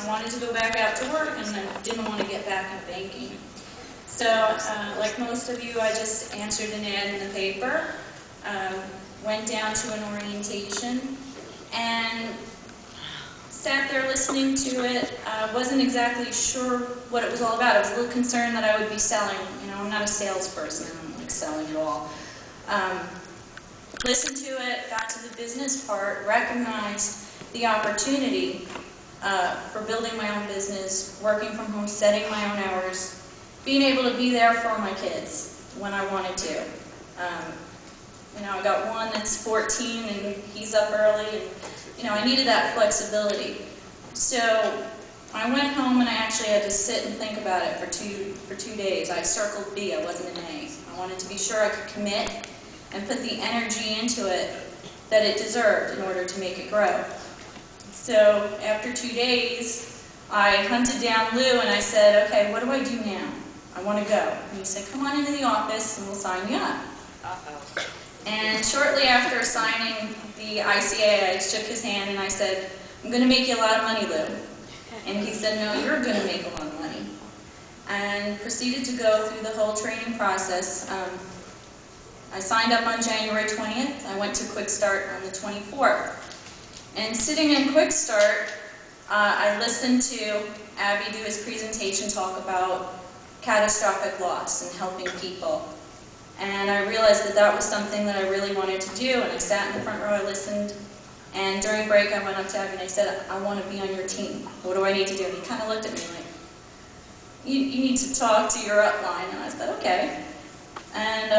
wanted to go back out to work, and I didn't want to get back in banking. So, like most of you, I just answered an ad in the paper, went down to an orientation, and sat there listening to it. Wasn't exactly sure what it was all about. I was a little concerned that I would be selling. You know, I'm not a salesperson. I don't like selling at all. Listened to it, got to the business part, recognized the opportunity for building my own business, working from home, setting my own hours, being able to be there for my kids when I wanted to. You know, I got one that's 14 and he's up early, and you know, I needed that flexibility. So I went home and I actually had to sit and think about it for two days. I circled B, I wasn't an A. I wanted to be sure I could commit and put the energy into it that it deserved in order to make it grow. So after 2 days, I hunted down Lou and I said, okay, what do I do now? I want to go. And he said, come on into the office and we'll sign you up. And shortly after signing the ICA, I shook his hand and I said, I'm going to make you a lot of money, Lou. And he said, no, you're going to make a lot of money. And proceeded to go through the whole training process. I signed up on January 20th. I went to Quick Start on the 24th. And sitting in Quick Start, I listened to Abby do his presentation talk about catastrophic loss and helping people. And I realized that that was something that I really wanted to do, and I sat in the front row, I listened, and during break I went up to Abby and I said, I want to be on your team. What do I need to do? And he kind of looked at me like, you need to talk to your upline. And I said, okay. And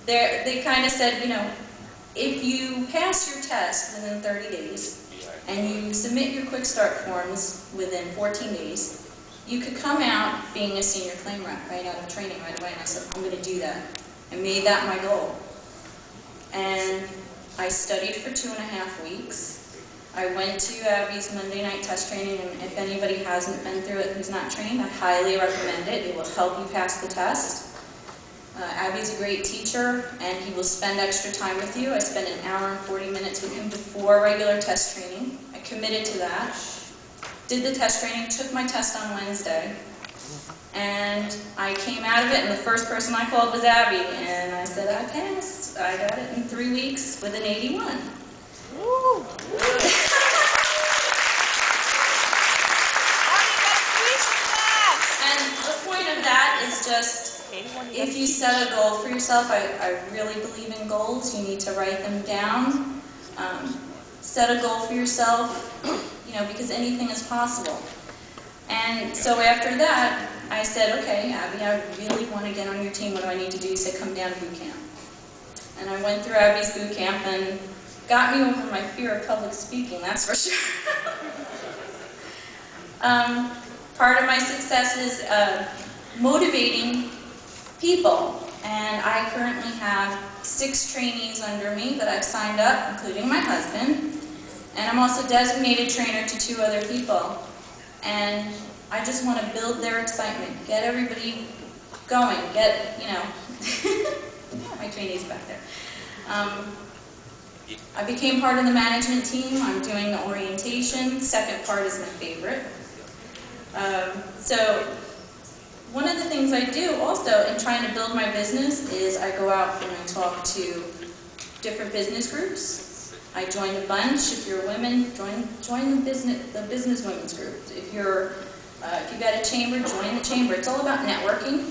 they kind of said, you know, if you pass your test within 30 days, and you submit your Quick Start forms within 14 days, you could come out being a senior claim rep right out of training right away. And I said, I'm going to do that. I made that my goal. And I studied for 2.5 weeks. I went to Abby's Monday night test training, and if anybody hasn't been through it who's not trained, I highly recommend it. It will help you pass the test. Abby's a great teacher, and he will spend extra time with you. I spent 1 hour and 40 minutes with him before regular test training. I committed to that. Did the test training, took my test on Wednesday, and I came out of it, and the first person I called was Abby, and I said, I passed. I got it in 3 weeks with an 81. Woo! And the point of that is just, if you set a goal for yourself, I really believe in goals. You need to write them down. Set a goal for yourself, you know, because anything is possible. And so after that, I said, okay, Abby, I really want to get on your team. What do I need to do? He said, come down to boot camp. And I went through Abby's boot camp and got me over my fear of public speaking, that's for sure. Part of my success is motivating people, and I currently have 6 trainees under me that I've signed up, including my husband, and I'm also designated trainer to 2 other people. And I just want to build their excitement, get everybody going, get, you know, my trainees back there. I became part of the management team. I'm doing the orientation. Second part is my favorite. So one of the things I do also in trying to build my business is I go out and I talk to different business groups. I join a bunch. If you're women, join the business women's group. If you've got a chamber, join the chamber. It's all about networking.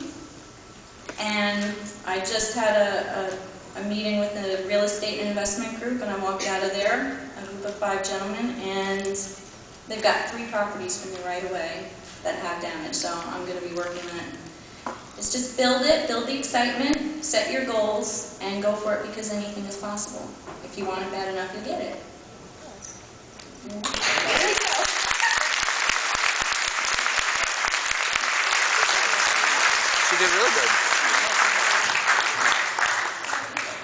And I just had a meeting with a real estate and investment group, and I walked out of there, a group of 5 gentlemen, and they've got 3 properties from me right away that have damage, so I'm going to be working on it. It's just build it, build the excitement, set your goals, and go for it, because anything is possible. If you want it bad enough, you'll get it. Yeah. There you go. She did really good.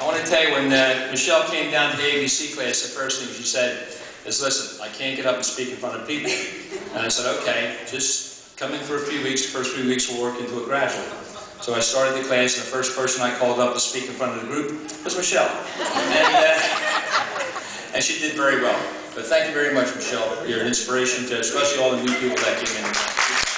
I want to tell you, when Michelle came down to the ABC class, the first thing she said is, listen, I can't get up and speak in front of people. And I said, okay, just come in for a few weeks. The first few weeks we'll work into it gradually. So I started the class, and the first person I called up to speak in front of the group was Michelle. And she did very well. But thank you very much, Michelle. You're an inspiration to especially all the new people that came in.